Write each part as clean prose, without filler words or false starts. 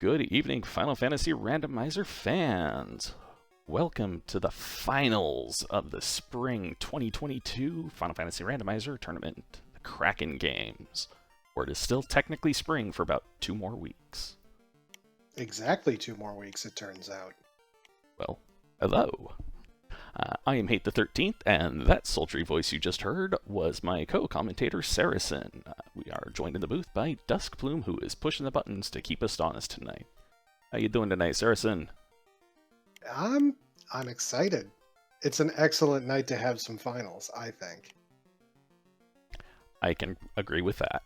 Good evening, Final Fantasy Randomizer fans. Welcome to the finals of the Spring 2022 Final Fantasy Randomizer Tournament, the Kraken Games, where it is still technically spring for about 2 more weeks. Exactly 2 more weeks, it turns out. Well, hello. I am Hate the 13th, and that sultry voice you just heard was my co-commentator, Saracen. We are joined in the booth by Duskplume, who is pushing the buttons to keep us honest tonight. How you doing tonight, Saracen? I'm excited. It's an excellent night to have some finals, I think. I can agree with that.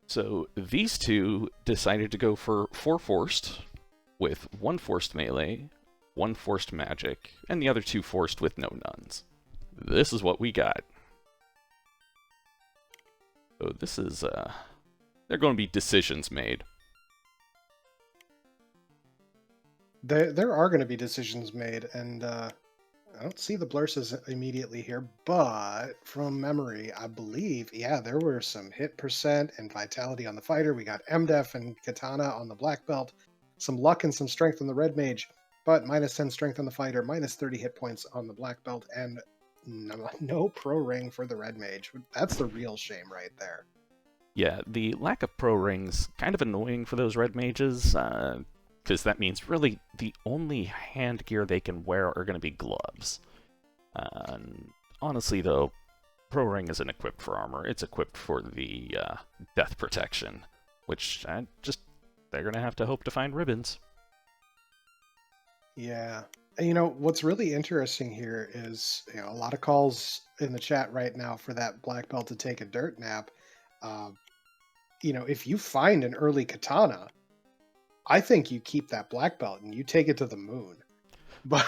So these two decided to go for 4 forced, with 1 forced melee, 1 forced magic, and the other 2 forced with no nuns. This is what we got. So this is, they're going to be decisions made. There are going to be decisions made, and I don't see the blurses immediately here, but from memory, I believe, yeah, there were some hit percent and vitality on the fighter. We got MDef and Katana on the black belt, some luck and some strength on the red mage, but minus 10 strength on the fighter, minus 30 hit points on the black belt, and no pro ring for the red mage. That's the real shame right there. Yeah, the lack of pro rings kind of annoying for those red mages, because that means really the only hand gear they can wear are going to be gloves. Honestly, though, pro ring isn't equipped for armor; it's equipped for the death protection, which they're going to have to hope to find ribbons. Yeah. And what's really interesting here is, a lot of calls in the chat right now for that black belt to take a dirt nap. If you find an early katana, I think you keep that black belt and you take it to the moon. But,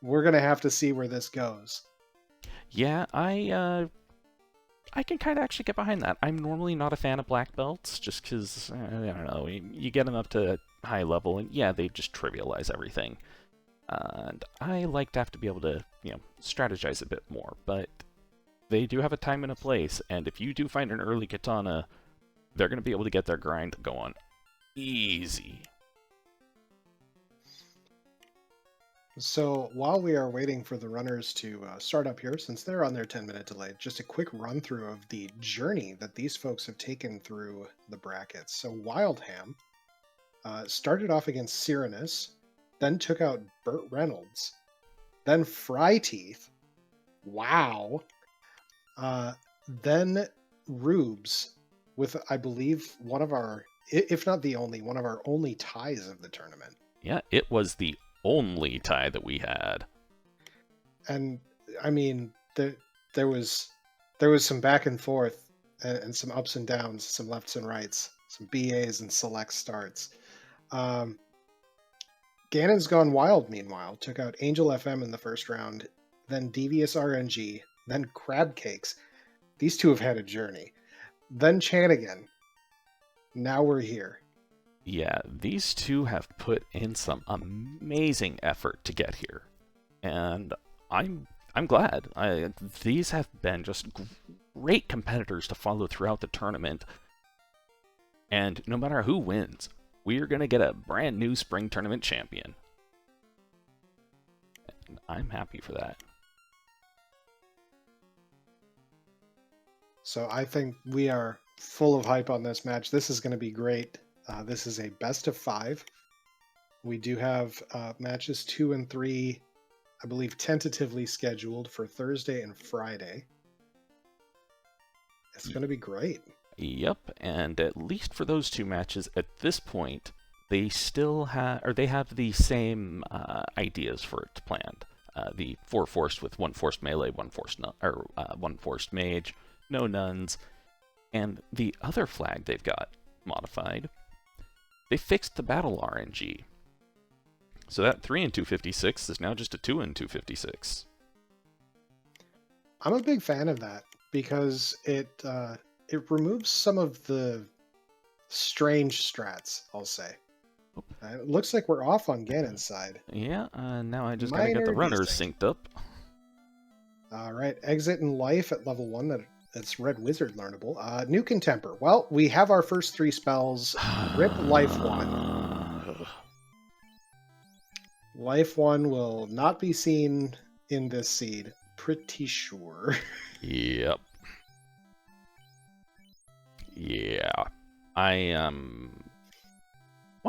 we're going to have to see where this goes. Yeah, I can kind of actually get behind that. I'm normally not a fan of black belts, just because, I don't know, you get them up to high level, and yeah, they just trivialize everything. And I like to have to be able to, strategize a bit more, but they do have a time and a place, and if you do find an early katana, they're going to be able to get their grind going easy. So while we are waiting for the runners to start up here, since they're on their 10-minute delay, just a quick run through of the journey that these folks have taken through the brackets. So Wildham started off against Cyranus, then took out Burt Reynolds, then Fryteeth, wow, then Rubes with, I believe, one of our, if not the only, one of our only ties of the tournament. Yeah, it was the only tie that we had. And I mean, there was some back and forth and some ups and downs, some lefts and rights, some BAs and select starts. GanonsGoneWild, meanwhile, took out Angel FM in the first round, then Devious RNG, then Crab Cakes. These two have had a journey. Then Chanigan. Now we're here. Yeah, these two have put in some amazing effort to get here, and I'm glad. These have been just great competitors to follow throughout the tournament, and no matter who wins, we are going to get a brand new spring tournament champion. And I'm happy for that. So I think we are full of hype on this match. This is going to be great. This is a best of 5. We do have matches 2 and 3, I believe, tentatively scheduled for Thursday and Friday. It's going to be great. Yep, and at least for those 2 matches, at this point, they still have the same ideas for it planned. The 4 forced with 1 forced melee, 1 forced mage, no nuns, and the other flag they've got modified. They fixed the battle RNG. So that 3 and 256 is now just a 2 and 256. I'm a big fan of that because it removes some of the strange strats, I'll say. It looks like we're off on Ganon's side. Yeah, now I just gotta get the runners synced up. All right, exit and life at level 1 that It's Red Wizard learnable. Nuke and Temper. Well, we have our first 3 spells. Rip Life 1. Life 1 will not be seen in this seed. Pretty sure. Yep. Yeah. Why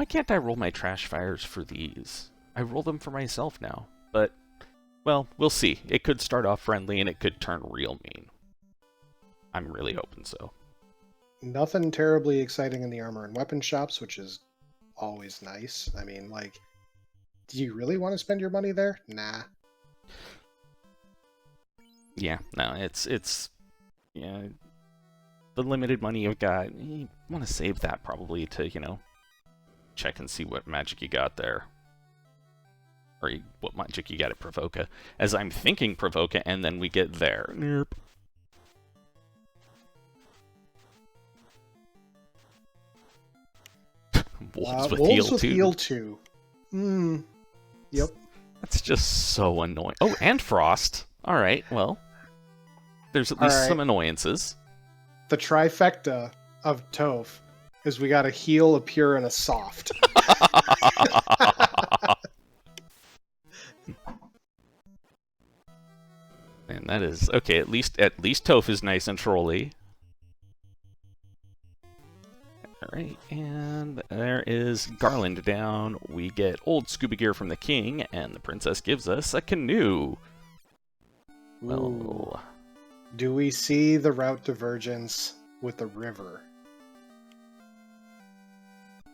can't I roll my trash fires for these? I roll them for myself now, but, well, we'll see. It could start off friendly and it could turn real mean. I'm really hoping so. Nothing terribly exciting in the armor and weapon shops, which is always nice. I mean, like, do you really want to spend your money there? Nah. Yeah, no, it's yeah, the limited money you've got, you want to save that probably to, check and see what magic you got there. Or what magic you got at Provoca. As I'm thinking Provoca, and then we get there. Nope. Wolves with heal 2. Yep. That's just so annoying. Oh, and Frost. Alright, well. There's at least some annoyances. The trifecta of Toph is we got a heal, a pure, and a soft. And that is okay. At least Toph is nice and trolly. All right, and there is Garland down. We get old scuba gear from the king, and the princess gives us a canoe. Well, do we see the route divergence with the river?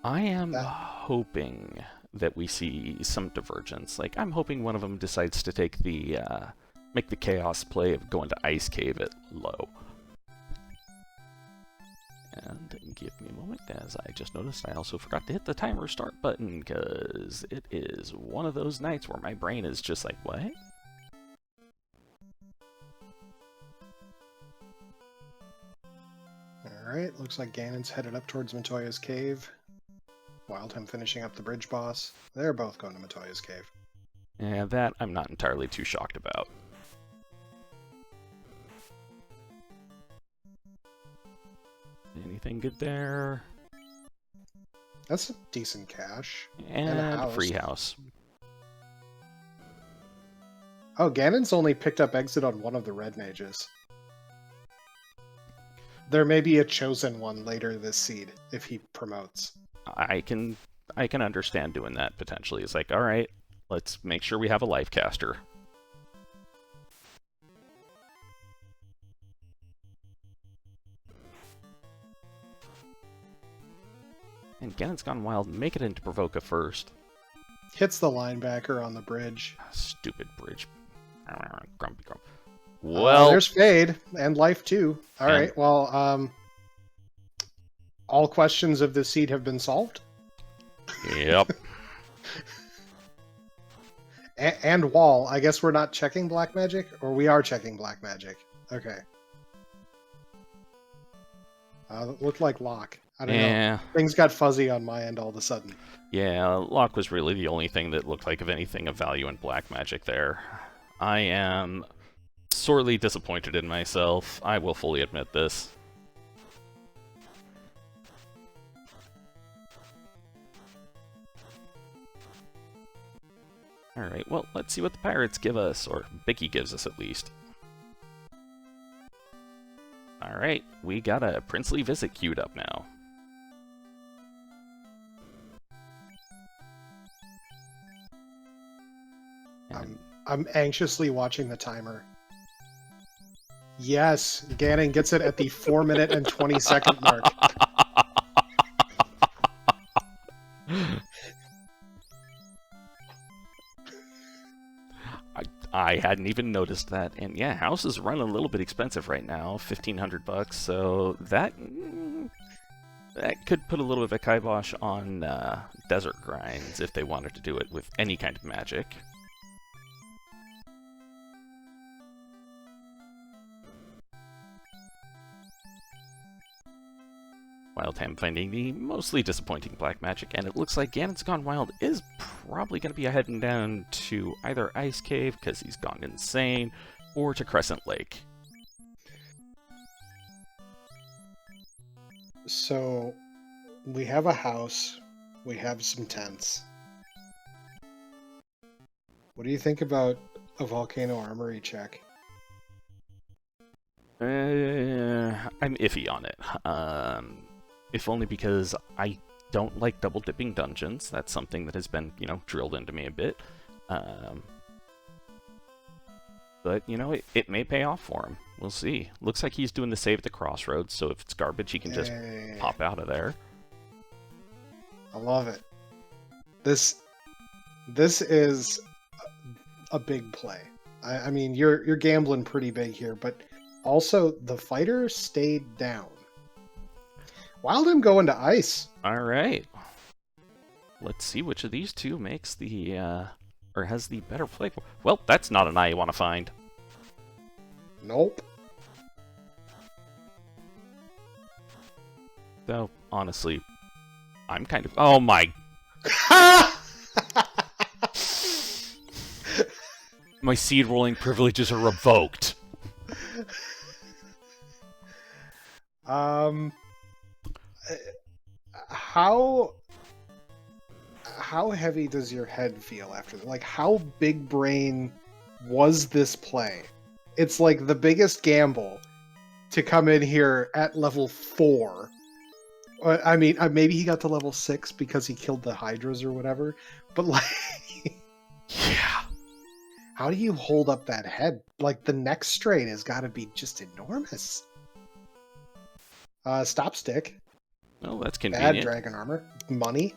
I am hoping that we see some divergence. Like, I'm hoping one of them decides to take the make the chaos play of going to Ice Cave at low. And give me a moment, as I just noticed I also forgot to hit the timer start button, because it is one of those nights where my brain is just like, what? Alright, looks like Ganon's headed up towards Matoya's cave. Wildham finishing up the bridge boss. They're both going to Matoya's cave. Yeah, that I'm not entirely too shocked about. Anything good there? That's a decent cache. And a free house. Oh, Ganon's only picked up exit on one of the red mages. There may be a chosen one later this seed if he promotes. I can understand doing that potentially. It's like, all right, let's make sure we have a life caster. And GanonsGoneWild, make it into Provoca first. Hits the linebacker on the bridge. Stupid bridge. Grumpy grump. Well, there's Fade and Life too. All right. Well, all questions of this seed have been solved. Yep. and Wall. I guess we're not checking black magic, or we are checking black magic. Okay. It looked like Lock. I don't know. Things got fuzzy on my end all of a sudden. Yeah, Lock was really the only thing that looked like of anything of value in black magic there. I am sorely disappointed in myself. I will fully admit this. Alright, well, let's see what the pirates give us, or Bicky gives us at least. Alright, we got a princely visit queued up now. I'm anxiously watching the timer. Yes, Ganon gets it at the 4-minute and 20-second mark. I hadn't even noticed that, and yeah, houses run a little bit expensive right now, $1,500, so that could put a little bit of a kibosh on desert grinds if they wanted to do it with any kind of magic. Wildham finding the mostly disappointing black magic, and it looks like GanonsGoneWild is probably going to be heading down to either Ice Cave, because he's gone insane, or to Crescent Lake. So we have a house. We have some tents. What do you think about a volcano armory check? I'm iffy on it. If only because I don't like double dipping dungeons. That's something that has been, drilled into me a bit. But, it may pay off for him. We'll see. Looks like he's doing the save at the crossroads, so if it's garbage, he can just pop out of there. I love it. This is a big play. I mean, you're gambling pretty big here, but also the fighter stayed down. Wildham going to ice. All right. Let's see which of these two makes the or has the better play. Well, that's not an eye you want to find. Nope. Though, honestly, I'm kind of... Oh my... My seed rolling privileges are revoked. How heavy does your head feel after that? Like, how big brain was this play? It's like the biggest gamble to come in here at level 4. I mean, maybe he got to level 6 because he killed the hydras or whatever, but like... Yeah. How do you hold up that head? Like, the next strain has got to be just enormous. Stop stick. Oh, that's convenient. Bad dragon armor. Money.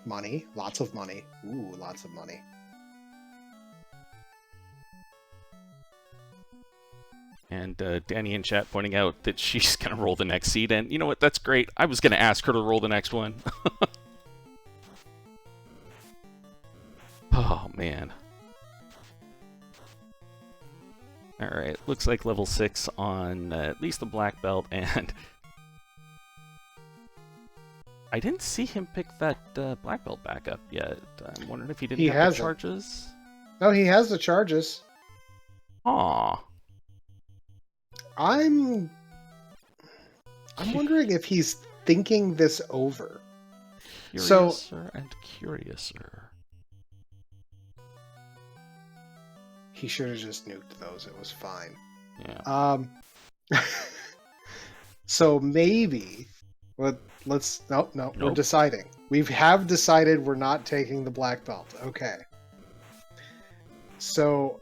Lots of money. Ooh, lots of money. And Danny in chat pointing out that she's going to roll the next seed. And you know what? That's great. I was going to ask her to roll the next one. Oh, man. Alright, looks like level 6 on at least the black belt, and I didn't see him pick that black belt back up yet. I'm wondering if he didn't have the charges. No, he has the charges. Aw. I'm wondering if he's thinking this over. Curiouser and curiouser. He should have just nuked those. It was fine. Yeah. So maybe... Let's... No, we're deciding. We have decided we're not taking the black belt. Okay. So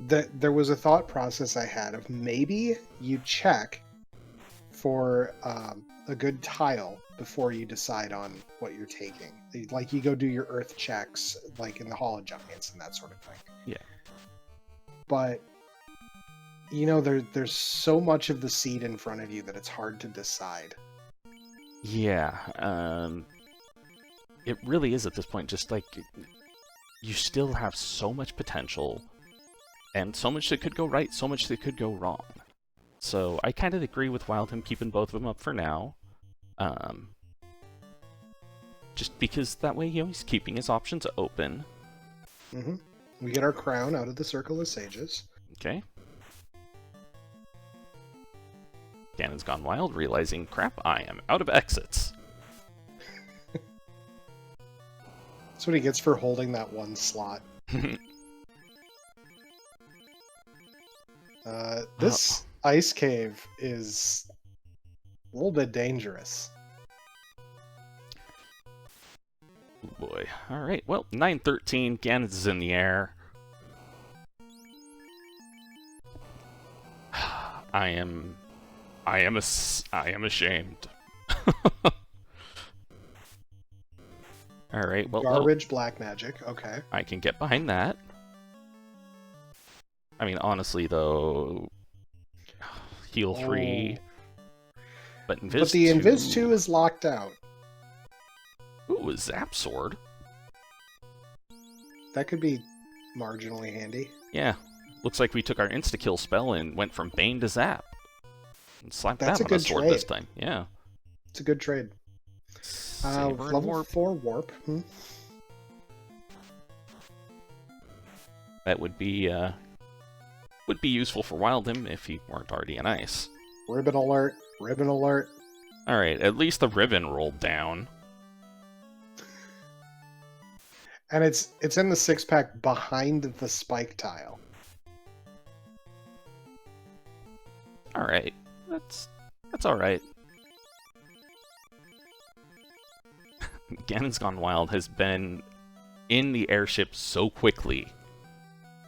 there was a thought process I had of maybe you check for a good tile before you decide on what you're taking. Like, you go do your earth checks, like in the Hall of Giants and that sort of thing. Yeah. But, there's so much of the seed in front of you that it's hard to decide. Yeah, it really is at this point. Just like, you still have so much potential, and so much that could go right, so much that could go wrong. So I kind of agree with Wildham keeping both of them up for now. Just because that way, he's keeping his options open. Mm-hmm. We get our crown out of the Circle of Sages. Okay. GanonsGoneWild, realizing, crap, I am out of exits. That's what he gets for holding that one slot. This ice cave is a little bit dangerous. Oh boy. Alright, well, 913, Ganons is in the air. I am ashamed. Alright, well... Garbage black magic, okay. I can get behind that. I mean, honestly, though... Heal 3... But Invis 2... But the Invis 2 is locked out. Ooh, a Zap Sword. That could be marginally handy. Yeah. Looks like we took our insta-kill spell and went from Bane to Zap. And slapped that on a sword this time. Yeah. It's a good trade. Level 4 warp. That would be useful for Wildham if he weren't already in ice. Ribbon alert. Ribbon alert. Alright, at least the ribbon rolled down. And it's in the 6-pack behind the spike tile. Alright, that's alright. GanonsGoneWild has been in the airship so quickly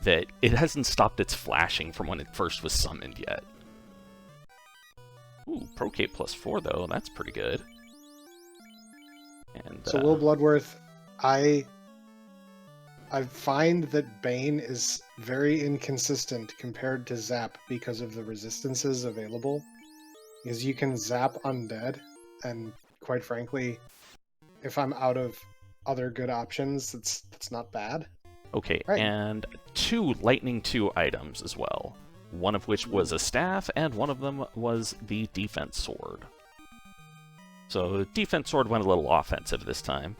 that it hasn't stopped its flashing from when it first was summoned yet. Ooh, Procate +4 though, that's pretty good. And So Will Bloodworth, I find that Bane is very inconsistent compared to Zap because of the resistances available. Because you can zap undead, and quite frankly, if I'm out of other good options, that's not bad. Okay, Right. and 2 Lightning 2 items as well. One of which was a staff, and one of them was the defense sword. So defense sword went a little offensive this time.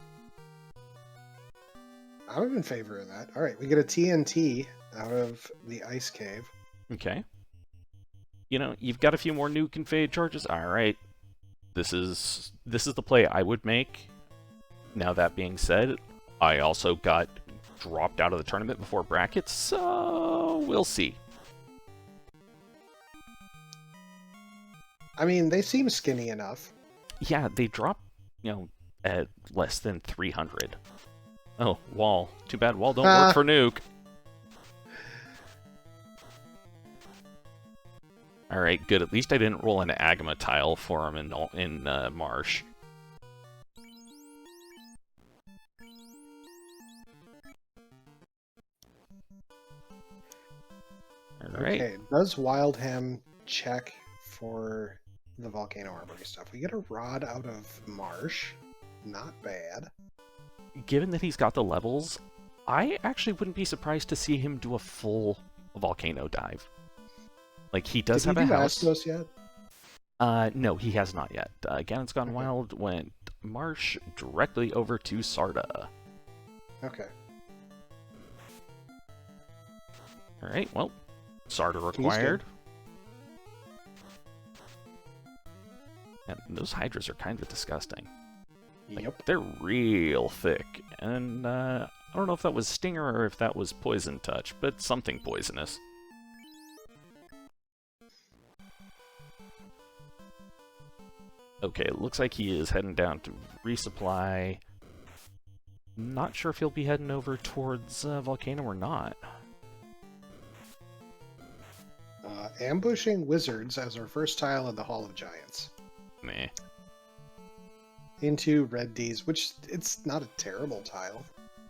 I'm in favor of that. All right, we get a TNT out of the ice cave. Okay. You know, you've got a few more nuke and fade charges. All right. This is the play I would make. Now that being said, I also got dropped out of the tournament before brackets, so we'll see. I mean, they seem skinny enough. Yeah, they drop, at less than 300. Oh, wall. Too bad wall don't work for nuke. Alright, good. At least I didn't roll an Agama tile for him in Marsh. Alright. Okay, does Wildham check for the Volcano Armory stuff? We get a rod out of Marsh. Not bad. Given that he's got the levels, I actually wouldn't be surprised to see him do a full volcano dive. Like, he does have a house. Did he do Astos yet? No, he has not yet. GanonsGoneWild went Marsh directly over to Sarda. Okay. Alright, well, Sarda required. And those hydras are kind of disgusting. Like, Yep. they're real thick, and I don't know if that was Stinger or if that was Poison Touch, but something poisonous. Okay, it looks like he is heading down to resupply. Not sure if he'll be heading over towards Volcano or not. Ambushing wizards as our first tile in the Hall of Giants. Meh. Into red D's, which it's not a terrible tile.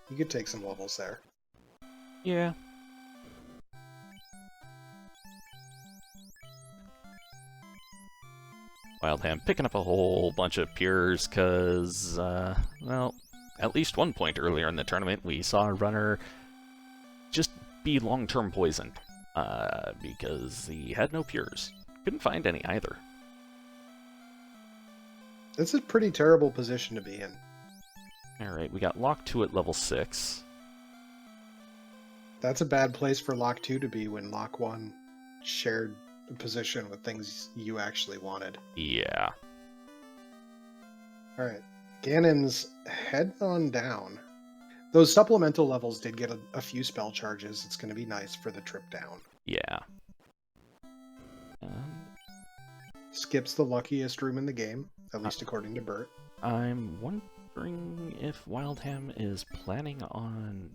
You could take some levels there. Yeah. Wildham picking up a whole bunch of Pures because, well, at least one point earlier in the tournament we saw a runner just be long-term poisoned because he had no Pures. Couldn't find any either. It's a pretty terrible position to be in. Alright, we got Lock 2 at level 6. That's a bad place for Lock 2 to be when Lock 1 shared a position with things you actually wanted. Yeah. Alright, Ganon's heading on down. Those supplemental levels did get a few spell charges. It's going to be nice for the trip down. Yeah. Skips the luckiest room in the game, at least according to Bert. I'm wondering if Wildham is planning on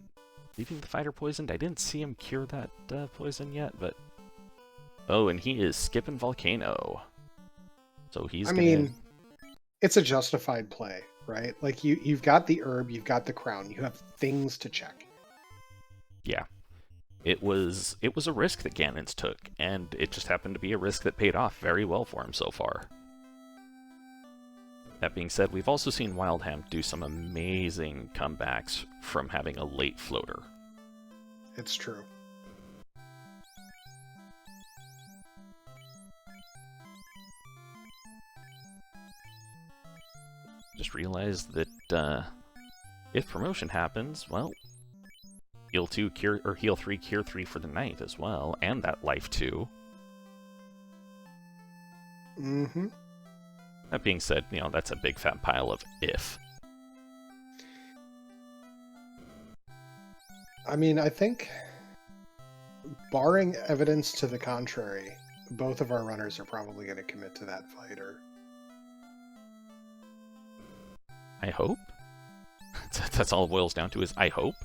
leaving the fighter poisoned. I didn't see him cure that poison yet, but... Oh, and he is skipping Volcano. So he's mean, it's a justified play, right? Like, you've got the herb, you've got the crown, you have things to check. Yeah. It was a risk that Ganons took, and it just happened to be a risk that paid off very well for him so far. That being said, we've also seen Wildham do some amazing comebacks from having a late floater. It's true. Just realized that if promotion happens, well, heal 2, cure, or heal 3, cure 3 for the night as well, and that life 2. Mm-hmm. That being said, that's a big fat pile of if. I mean, I think, barring evidence to the contrary, both of our runners are probably going to commit to that fighter. I hope. That's all it boils down to is I hope.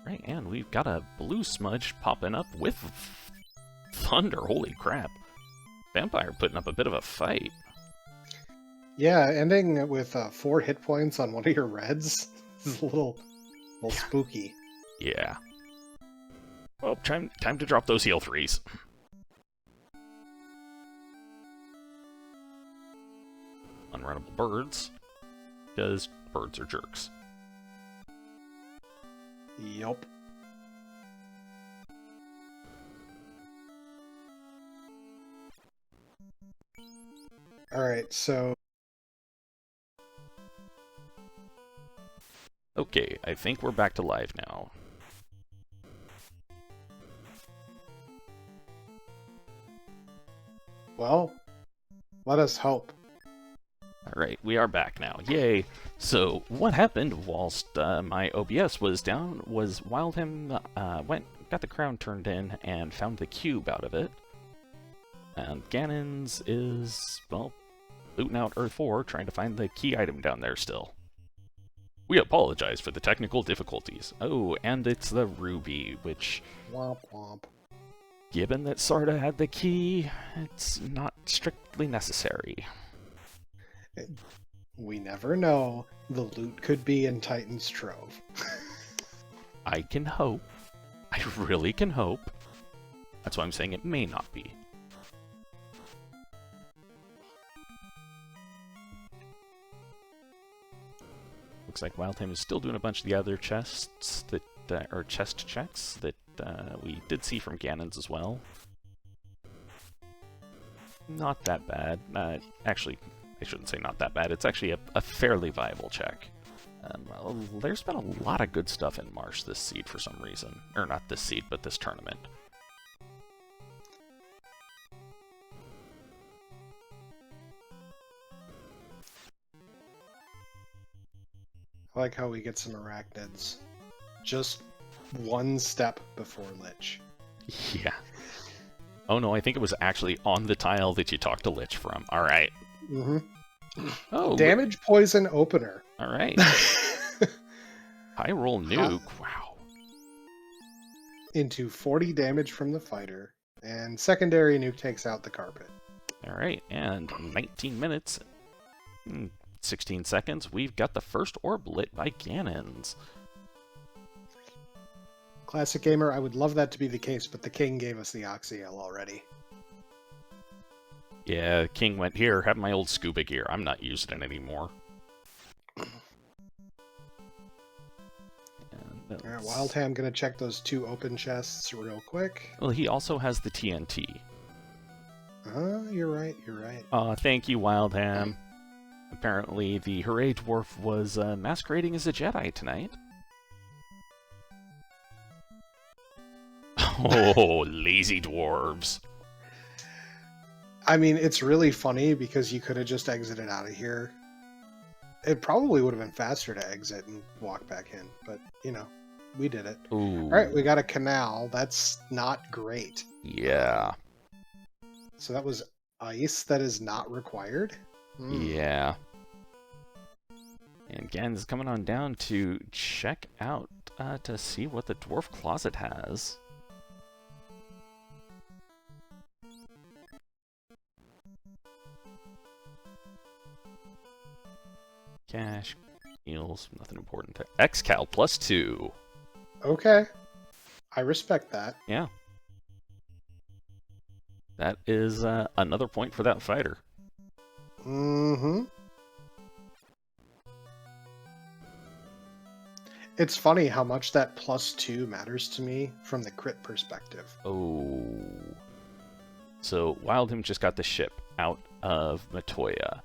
Right, and we've got a blue smudge popping up with thunder. Holy crap. Vampire putting up a bit of a fight. Yeah, ending with 4 hit points on one of your reds is a little spooky. Yeah. Well, time to drop those heal 3s. Unrunnable birds, because birds are jerks. Yup. Alright, so... Okay, I think we're back to live now. Well, let us hope. Alright, we are back now. Yay! So, what happened whilst my OBS was down was wildham got the crown turned in and found the cube out of it. And Ganons is, well, looting out Earth 4, trying to find the key item down there still. We apologize for the technical difficulties. Oh, and it's the ruby, which... Womp womp. Given that Sarda had the key, it's not strictly necessary. We never know. The loot could be in Titan's Trove. I can hope. I really can hope. That's why I'm saying it may not be. Looks like Wildham is still doing a bunch of the other chests that, or chest checks that we did see from Ganons as well. Not that bad. Actually, I shouldn't say not that bad. It's actually a fairly viable check. Well, there's been a lot of good stuff in Marsh this seed for some reason. Or not this seed, but this tournament. I like how we get some arachnids. Just one step before Lich. Yeah. Oh no, I think it was actually on the tile that you talked to Lich from. Alright. Mm-hmm. Oh, Damage poison opener. Alright. High roll nuke. Wow. Into 40 damage from the fighter. And secondary nuke takes out the carpet. Alright, and 19 minutes. 16 seconds. We've got the first orb lit by Ganons. Classic Gamer, I would love that to be the case, but the king gave us the Oxyel already. Yeah, King went, here, have my old scuba gear. I'm not using it anymore. Alright, Wildham gonna check those 2 open chests real quick. Well, he also has the TNT. You're right, you're right. Thank you, Wildham. Apparently, the Hooray Dwarf was masquerading as a Jedi tonight. Oh, lazy dwarves. I mean, it's really funny because you could have just exited out of here. It probably would have been faster to exit and walk back in, but, you know, we did it. Ooh. Alright, we got a canal. That's not great. Yeah. So that was ice that is not required? Yeah. And Ganons is coming on down to check out, to see what the dwarf closet has. Cash, heals, nothing important there. Xcal +2. Okay. I respect that. Yeah. That is another point for that fighter. Mm-hmm. It's funny how much that +2 matters to me from the crit perspective. Oh. So Wildham just got the ship out of Matoya.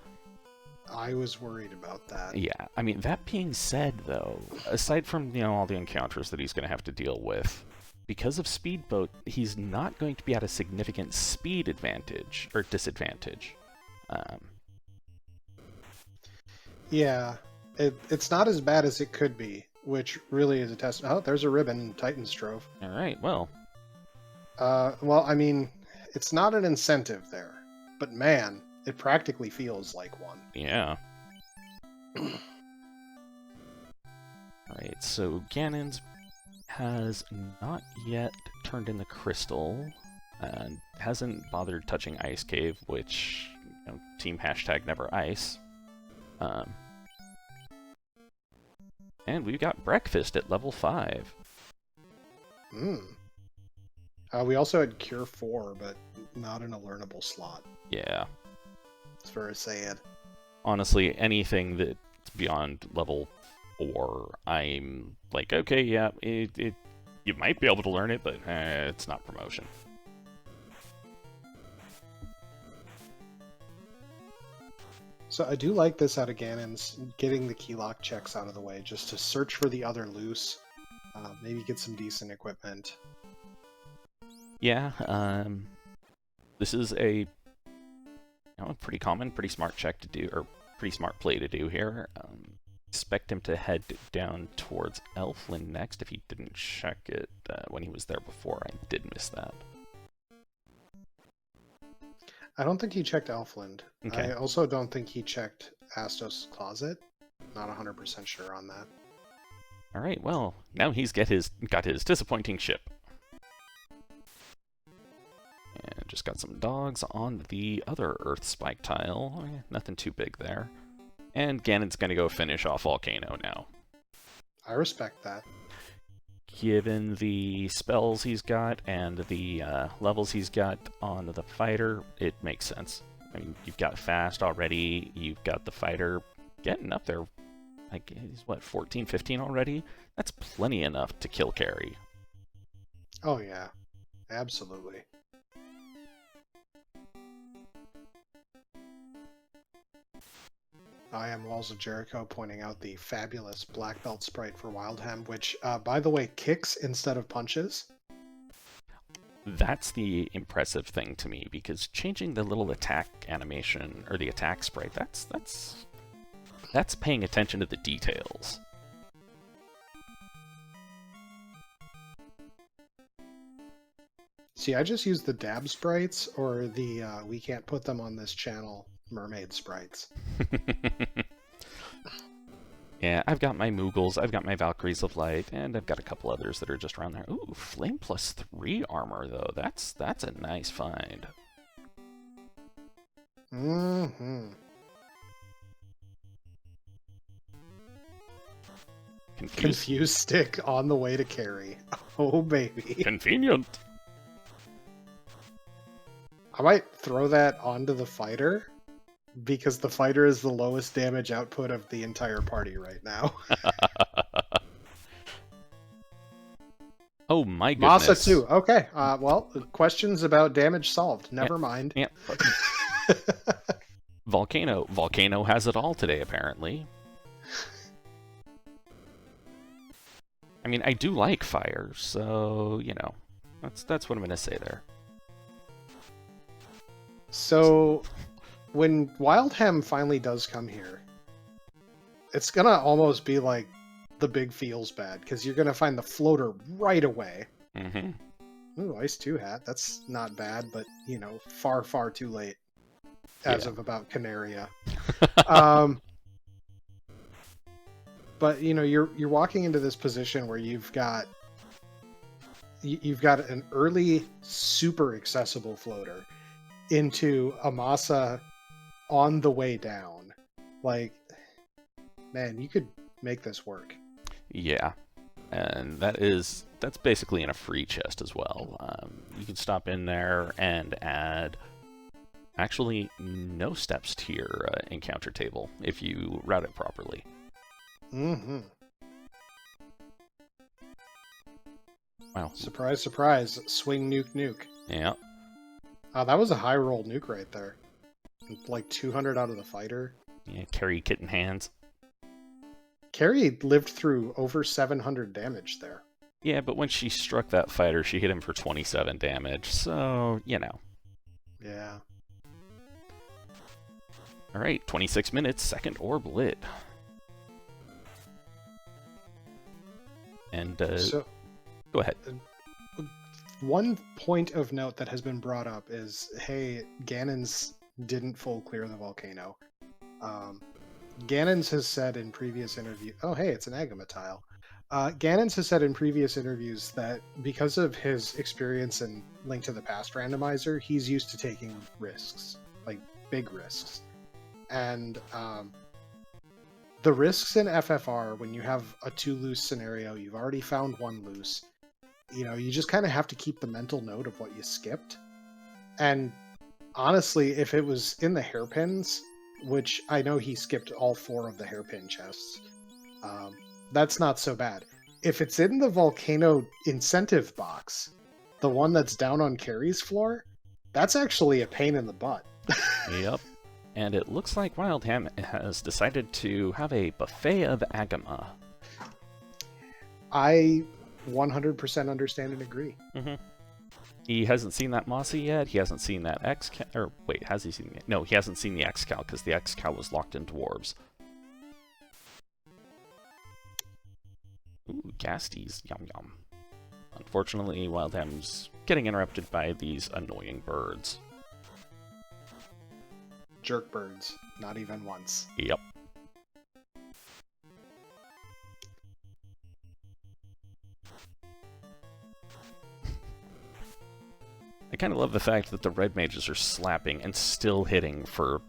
I was worried about that. Yeah, I mean, that being said, though, aside from, all the encounters that he's going to have to deal with, because of Speedboat, he's not going to be at a significant speed advantage or disadvantage. Yeah, it's not as bad as it could be, which really is a test. Oh, there's a ribbon in Titan's Trove. All right, well. Well, I mean, it's not an incentive there, but man, it practically feels like one. Yeah. Alright, so Ganon's has not yet turned in the crystal, and hasn't bothered touching Ice Cave, which, you know, team hashtag never ice. And we've got Breakfast at level 5. We also had Cure 4, but not in a learnable slot. Yeah. It's very sad. Honestly, anything that's beyond level 4, I'm like, okay, yeah, you might be able to learn it, but it's not promotion. So I do like this out of Ganon's, getting the key lock checks out of the way, just to search for the other loose, maybe get some decent equipment. Yeah, this is a, you know, pretty common, pretty smart check to do, or pretty smart play to do here. Expect him to head down towards Elfland next if he didn't check it when he was there before. I did miss that. I don't think he checked Elfland. Okay. I also don't think he checked Astos' Closet. Not 100% sure on that. All right, well, now he's got his disappointing ship. And just got some dogs on the other Earth Spike tile. Nothing too big there. And Ganon's going to go finish off Volcano now. I respect that. Given the spells he's got and the levels he's got on the fighter, it makes sense. I mean, you've got fast already, you've got the fighter getting up there. Like, he's what, 14, 15 already? That's plenty enough to kill carry. Oh yeah, absolutely. I am Walls of Jericho pointing out the fabulous black belt sprite for Wildham, which, by the way, kicks instead of punches. That's the impressive thing to me, because changing the little attack animation, or the attack sprite, that's paying attention to the details. See, I just use the dab sprites, or the we can't put them on this channel mermaid sprites. Yeah, I've got my Moogles, I've got my Valkyries of Light, and I've got a couple others that are just around there. Ooh, Flame plus 3 armor, though. That's a nice find. Mm-hmm. Confused stick on the way to carry. Oh, baby. Convenient. I might throw that onto the fighter, because the fighter is the lowest damage output of the entire party right now. Oh my goodness. Masa too. Okay. Well, questions about damage solved. Never mind. Yeah. Volcano has it all today, apparently. I mean, I do like fire, so, you know, that's what I'm going to say there. So, when Wildham finally does come here, it's going to almost be like the big feels bad, because you're going to find the floater right away. Mm-hmm. Ooh, Ice 2 hat. That's not bad, but, you know, far, far too late. As of about Canaria. But, you know, you're walking into this position where you've got an early, super accessible floater into a Masa on the way down. Like, man, you could make this work. Yeah, and that's basically in a free chest as well. You can stop in there and add actually no steps to your encounter table if you route it properly. Mm-hmm. Wow. Surprise, surprise. Swing, nuke, nuke. Yeah. That was a high roll nuke right there. Like 200 out of the fighter. Yeah, carry kitten hands. Carrie lived through over 700 damage there. Yeah, but when she struck that fighter, she hit him for 27 damage, so, you know. Yeah. Alright, 26 minutes, second orb lit. And, So, go ahead. one point of note that has been brought up is, hey, Ganons didn't full clear the volcano. Ganons has said in previous interviews, oh, hey, it's an Agama tile. Ganons has said in previous interviews that because of his experience in Link to the Past Randomizer, he's used to taking risks, like big risks. And the risks in FFR, when you have a 2 loose scenario, you've already found 1 loose, you just kind of have to keep the mental note of what you skipped. And honestly, if it was in the hairpins, which I know he skipped all 4 of the hairpin chests, that's not so bad. If it's in the volcano incentive box, the one that's down on Carrie's floor, that's actually a pain in the butt. Yep. And it looks like Wildham has decided to have a buffet of Agama. I 100% understand and agree. Mm-hmm. He hasn't seen that Mossy yet. He hasn't seen that X-Cal. Or wait, has he seen it? No, he hasn't seen the X-Cal because the X-Cal was locked in dwarves. Ooh, Gasties. Yum yum. Unfortunately, Wildham's getting interrupted by these annoying birds. Jerk birds. Not even once. Yep. I kind of love the fact that the red mages are slapping and still hitting for,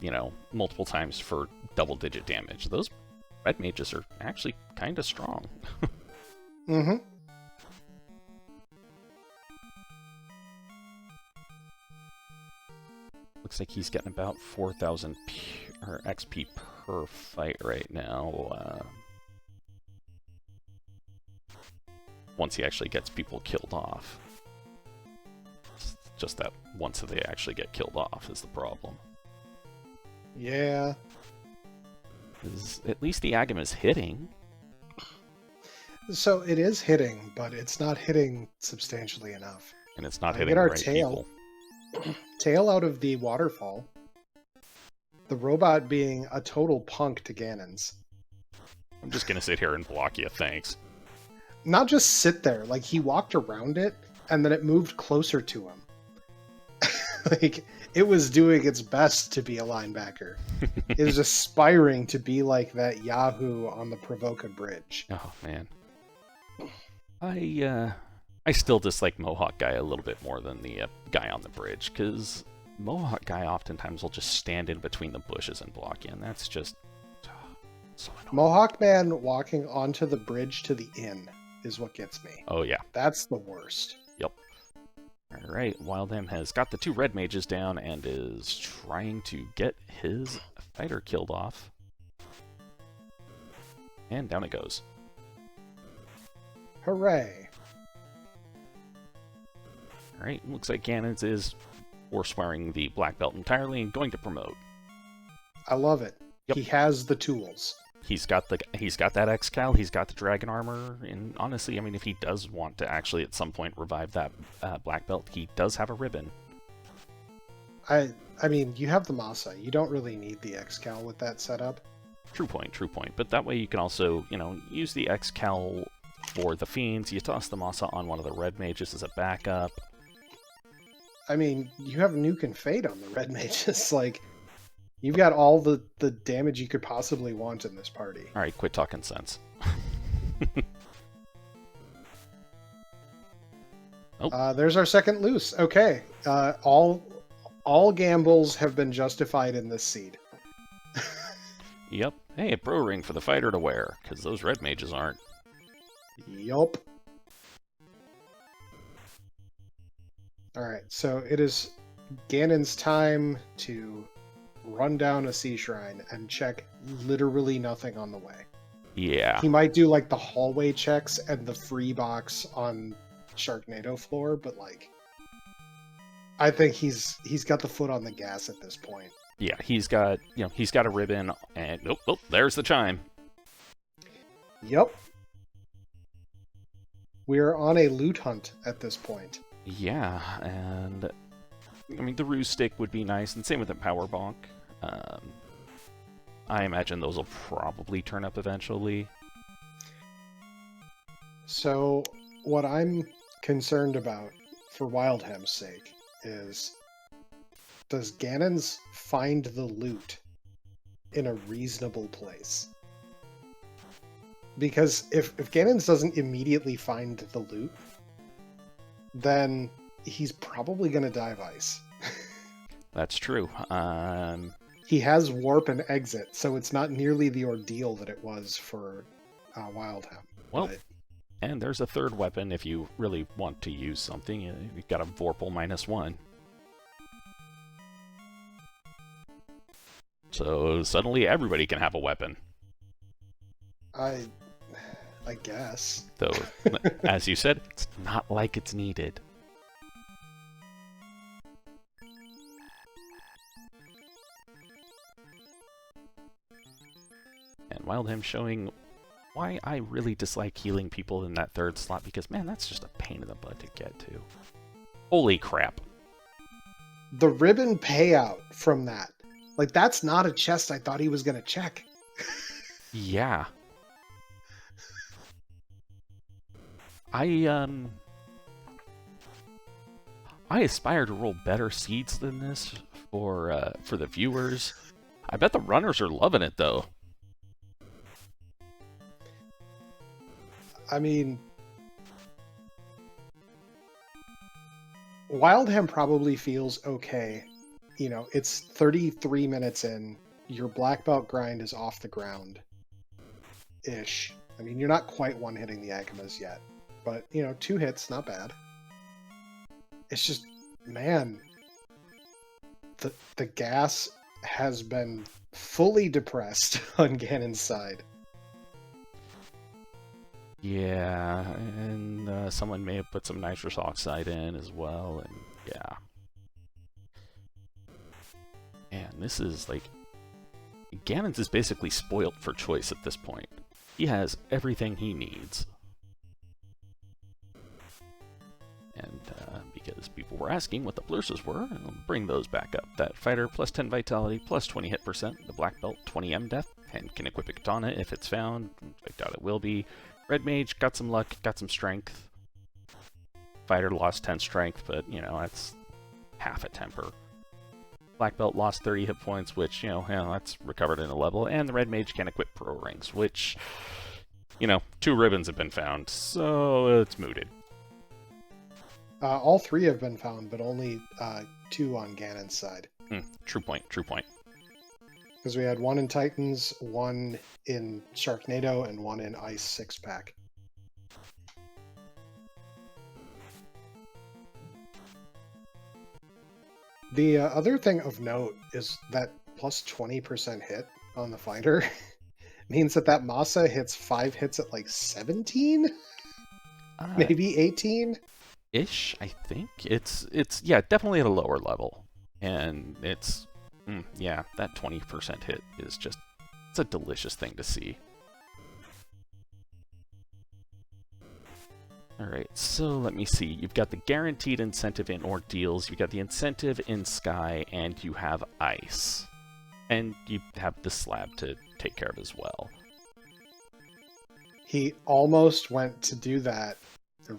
multiple times for double-digit damage. Those red mages are actually kind of strong. Mm-hmm. Looks like he's getting about 4,000 XP per fight right now. Once he actually gets people killed off. It's just that once they actually get killed off is the problem. Yeah. At least the Agam is hitting. So it is hitting, but it's not hitting substantially enough. And it's not I hitting get the our right tail. people. Tail out of the waterfall. The robot being a total punk to Ganons. I'm just gonna sit here and block you, thanks. Not just sit there, like he walked around it and then it moved closer to him. Like it was doing its best to be a linebacker. It was aspiring to be like that Yahoo on the Provoca Bridge. Oh man. I still dislike Mohawk Guy a little bit more than the guy on the bridge, because Mohawk Guy oftentimes will just stand in between the bushes and block you, and that's just so annoying. Mohawk Man walking onto the bridge to the inn is what gets me. Oh yeah. That's the worst. Yep. Alright, Wildham has got the 2 red mages down and is trying to get his fighter killed off. And down it goes. Hooray. Alright, looks like Ganons is forswearing the black belt entirely and going to promote. I love it. Yep. He has the tools. He's got that X-Cal, he's got the dragon armor, and honestly, I mean, if he does want to actually at some point revive that black belt, he does have a ribbon. I mean, you have the Masa. You don't really need the X-Cal with that setup. True point. But that way you can also, use the X-Cal for the fiends. You toss the Masa on one of the red mages as a backup. I mean, you have Nuke and Fade on the red mages. Like, you've got all the damage you could possibly want in this party. All right, quit talking sense. Oh. There's our second loose. Okay. All gambles have been justified in this seed. Yep. Hey, a pro ring for the fighter to wear, because those red mages aren't. Yup. Alright, so it is Ganon's time to run down a sea shrine and check literally nothing on the way. Yeah. He might do like the hallway checks and the free box on Sharknado floor, but like I think he's got the foot on the gas at this point. Yeah, he's got a ribbon, and oh, there's the chime. Yep. We're on a loot hunt at this point. Yeah, and I mean the ruse stick would be nice, and same with the power bonk. I imagine those will probably turn up eventually. So what I'm concerned about, for Wildham's sake, is does Ganons find the loot in a reasonable place? Because if Ganons doesn't immediately find the loot, then he's probably going to die of ice. That's true. He has warp and exit, so it's not nearly the ordeal that it was for Wildham. Well, but... and there's a third weapon if you really want to use something. You've got a Vorpal -1. So suddenly everybody can have a weapon. I guess. Though, as you said, it's not like it's needed. And Wildham showing why I really dislike healing people in that third slot, because, man, that's just a pain in the butt to get to. Holy crap. The ribbon payout from that. Like, that's not a chest I thought he was going to check. Yeah. I aspire to roll better seeds than this for the viewers. I bet the runners are loving it, though. I mean, Wildham probably feels okay. You know, it's 33 minutes in. Your black belt grind is off the ground-ish. I mean, you're not quite one-hitting the Agamas yet. But, you know, 2 hits, not bad. It's just, man, the gas has been fully depressed on Ganon's side. Yeah, and someone may have put some nitrous oxide in as well, and yeah. And this is like... Ganon's is basically spoiled for choice at this point. He has everything he needs. And because people were asking what the blurses were, I'll bring those back up. That fighter, plus 10 vitality, plus 20 hit percent. The black belt, 20 M death, and can equip a katana if it's found. I doubt it will be. Red mage, got some luck, got some strength. Fighter lost 10 strength, but, you know, that's half a temper. Black belt lost 30 hit points, which, you know, that's recovered in a level. And the red mage can equip pro rings, which, you know, 2 ribbons have been found, so it's mooted. All 3 have been found, but only 2 on Ganon's side. True point, true point. Because we had 1 in Titans, 1 in Sharknado, and 1 in Ice 6-pack. The other thing of note is that plus 20% hit on the fighter means that Masa hits 5 hits at like 17? Maybe 18? Ish, I think. It's yeah, definitely at a lower level. And it's, yeah, that 20% hit is just, it's a delicious thing to see. Alright, so let me see. You've got the guaranteed incentive in ordeals, you've got the incentive in Sky, and you have Ice. And you have the slab to take care of as well. He almost went to do that,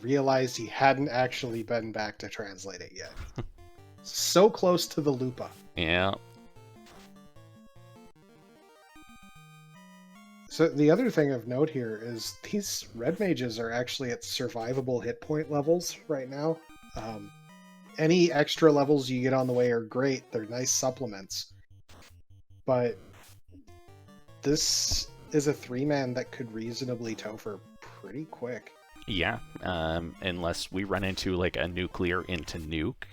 realized he hadn't actually been back to translate it yet. So close to the Lupa. Yeah. So the other thing of note here is these red mages are actually at survivable hit point levels right now. Any extra levels you get on the way are great. They're nice supplements. But this is a 3-man that could reasonably topher pretty quick. Yeah, unless we run into like a nuclear into nuke.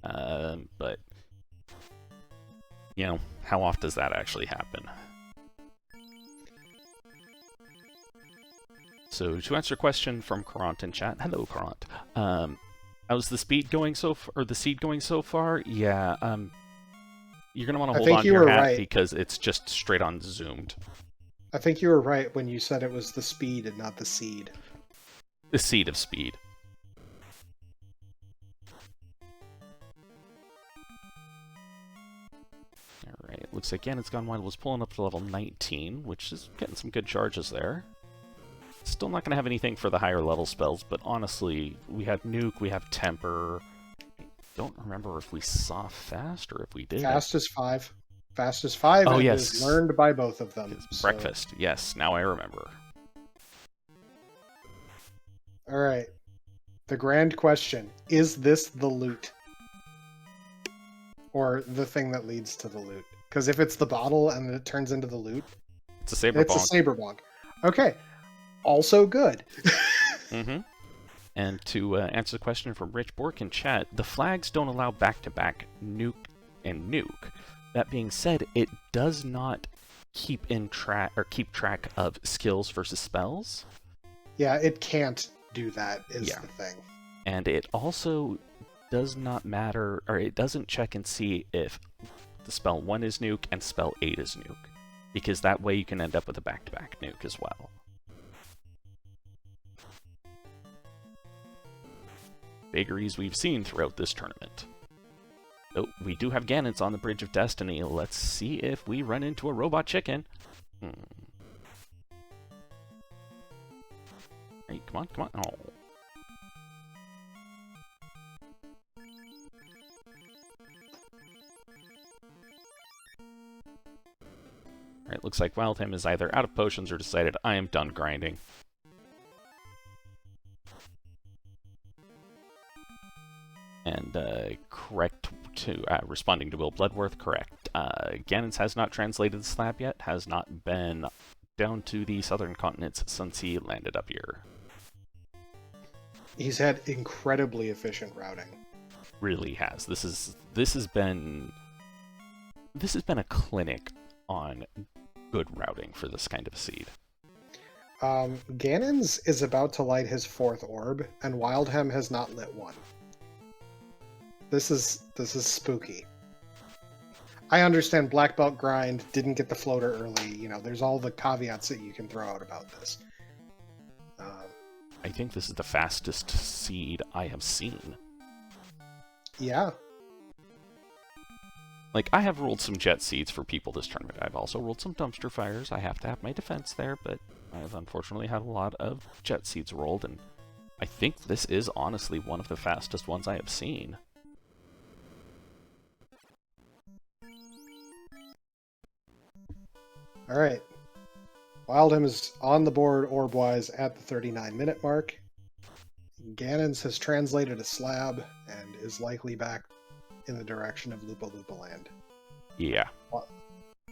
But, you know, how often does that actually happen? So, to answer a question from Karant in chat, hello Karant. How's the speed going or the seed going so far? Yeah, you're gonna want to hold on to your hat because it's just straight on zoomed. I think you were right when you said it was the speed and not the seed. The seed of speed. Alright, looks like GanonsGoneWild was pulling up to level 19, which is getting some good charges there. Still not going to have anything for the higher level spells, but honestly, we have Nuke, we have Temper. I don't remember if we saw Fast or if we did. Fast is 5. Fast is 5 Oh, and yes. is learned by both of them. Breakfast, yes, now I remember. Alright. The grand question, is this the loot? Or the thing that leads to the loot? Because if it's the bottle and it turns into the loot, It's a Saber it's Bonk. a Saber Bonk. Okay. Also good. Mm-hmm. And to answer the question from Rich Bork in chat, the flags don't allow back-to-back Nuke and Nuke. That being said, it does not keep track of skills versus spells. Yeah, it can't do that, is Yeah. the thing. And it also does not matter, or it doesn't check and see if the spell 1 is Nuke and spell 8 is Nuke. Because that way you can end up with a back-to-back Nuke as well. Vagaries we've seen throughout this tournament. Oh, we do have Ganons on the Bridge of Destiny. Let's see if we run into a robot chicken. Hey, come on, come on. Oh. Alright, looks like Wildham is either out of potions or decided I am done grinding. And correct to responding to Will Bloodworth, correct. Ganons has not translated the slab yet, has not been down to the southern continents since he landed up here. He's had incredibly efficient routing. Really has. This has been a clinic on good routing for this kind of seed. Ganons is about to light his 4th orb, and Wildham has not lit one. This is spooky. I understand Black Belt grind, didn't get the floater early, you know, there's all the caveats that you can throw out about this. I think this is the fastest seed I have seen. Yeah. Like, I have ruled some jet seeds for people this tournament. I've also ruled some dumpster fires. I have to have my defense there, but I've unfortunately had a lot of jet seeds rolled, and I think this is honestly one of the fastest ones I have seen. Alright. Wildham is on the board orb-wise at the 39-minute mark. Ganons has translated a slab and is likely back in the direction of Lupa Lupa Land. Yeah.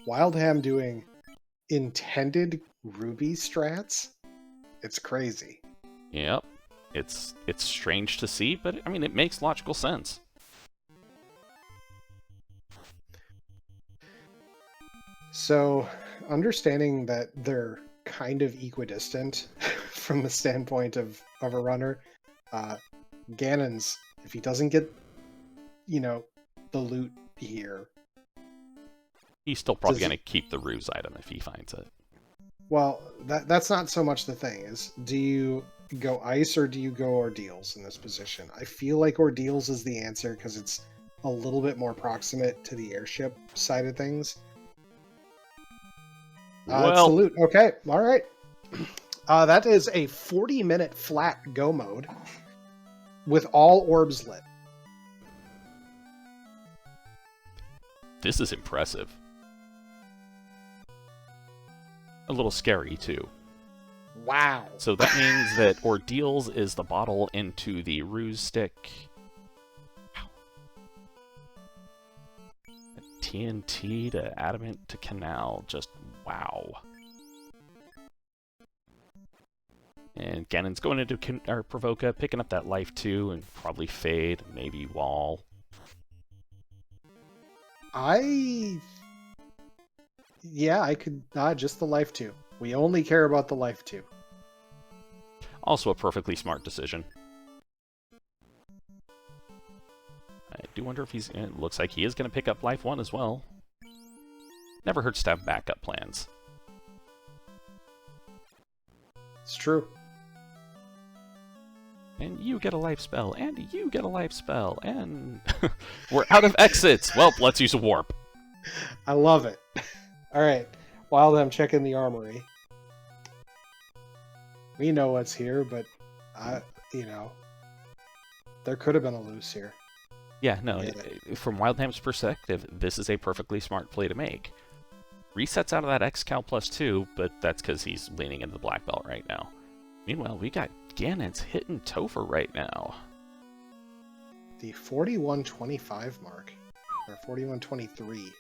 Wildham doing intended Ruby strats? It's crazy. Yep. It's strange to see, but I mean, it makes logical sense. So, understanding that they're kind of equidistant from the standpoint of a runner, Ganons, if he doesn't get, you know, the loot here... He's still probably going to keep the ruse item if he finds it. Well, that's not so much the thing, is do you go ice or do you go ordeals in this position? I feel like ordeals is the answer because it's a little bit more proximate to the airship side of things. It's the loot. Okay, all right. That is a 40-minute flat go mode with all orbs lit. This is impressive. A little scary, too. Wow. So that means that Ordeals is the bottle into the ruse stick. Wow. TNT to adamant to canal. Just wow. And Ganon's going into Provoca, picking up that life too, and probably fade, maybe wall. Yeah, I could... just the life 2. We only care about the life 2. Also a perfectly smart decision. I do wonder if he's... It looks like he is going to pick up life 1 as well. Never hurts to have backup plans. It's true. And you get a life spell, and you get a life spell, and we're out of exits. Well, let's use a warp. I love it. All right, Wildham checking the armory. We know what's here, but there could have been a loose here. Yeah, no, from Wildham's perspective, this is a perfectly smart play to make. Resets out of that X-Cal +2, but that's because he's leaning into the black belt right now. Meanwhile, we got Ganons hitting Topher right now. The 41:25 mark, or 41:23.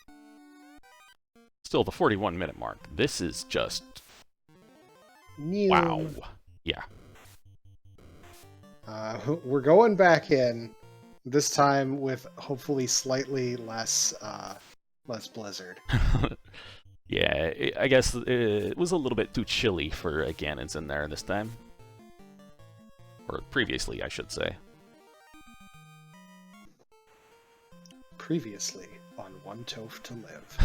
Still the 41-minute mark. This is just... New. wow. Yeah. We're going back in, this time with hopefully slightly less blizzard. Yeah, I guess it was a little bit too chilly for Ganons in there this time. Or previously, I should say. Previously on One Toph to Live.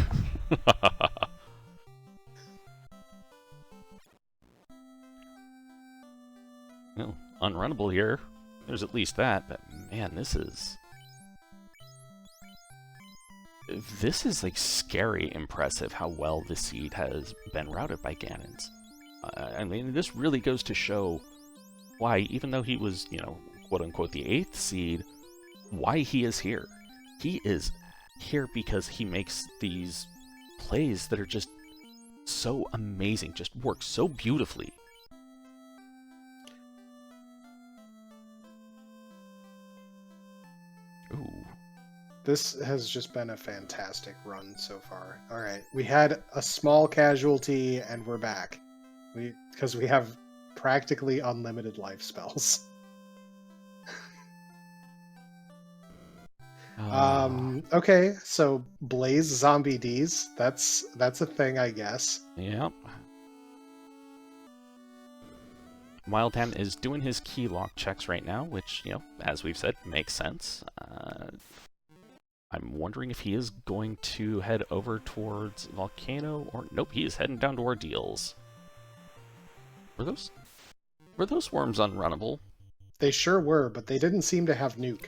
Well, unrunnable here. There's at least that, but man, this is like scary impressive how well the seed has been routed by Ganons. I mean, this really goes to show why, even though he was, quote-unquote the 8th seed, why he is here. He is here because he makes these plays that are just so amazing, just work so beautifully. Ooh. This has just been a fantastic run so far. All right, we had a small casualty, and we're back. Because we have practically unlimited life spells. Okay, so Blaze Zombie Ds. That's a thing, I guess. Yep. Wildham is doing his key lock checks right now, which, as we've said, makes sense. I'm wondering if he is going to head over towards Volcano, or nope, he is heading down to Ordeals. Were those worms unrunnable? They sure were, but they didn't seem to have nuke.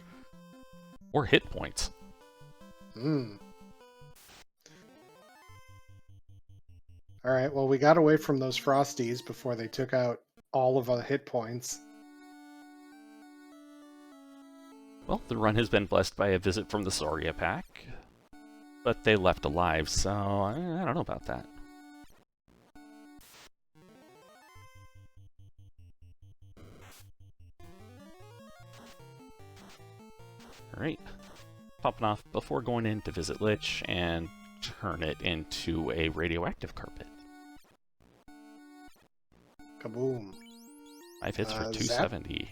Or hit points. Alright, well, we got away from those Frosties before they took out all of our hit points. Well, the run has been blessed by a visit from the Soria pack, but they left alive, so I don't know about that. Alright, popping off before going in to visit Lich and turn it into a radioactive carpet. Kaboom. 5 hits for 270.